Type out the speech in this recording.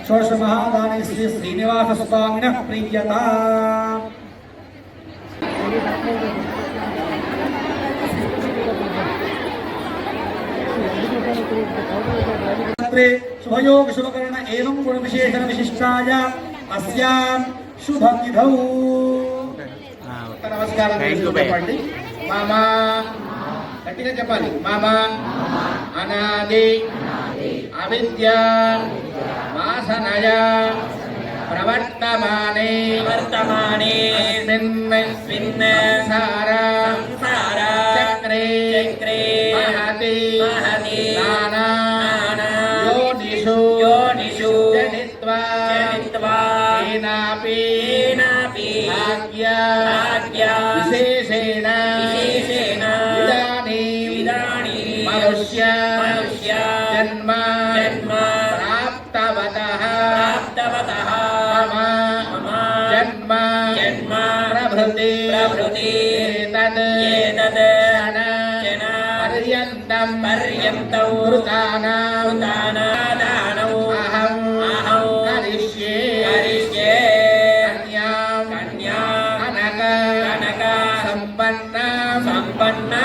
षोडशमहादाने श्री श्रीनिवासस्वामिनः प्रीयताम्। शुभयोग शुभकर्ण एवं गुण विशेषण विशिष्टाय अस्यां शुभतिथौ नमस्कार చెప్పండి మామా గట్టిగా చెప్పాలి మామా అనాది అవిద్య వాసనయ ప్రవర్తమానే స్మిన్ సంసార చక్రే మహతి నానా योनिषु जनित्वा येनापि भाग्या विशेषेण इदानीं मनुष्य जन्म प्राप्तवतः मम जन्म प्रभृति एतद् पर्यन्तौ कृतानां अहं करिष्ये कन्यां कनक संपन्ना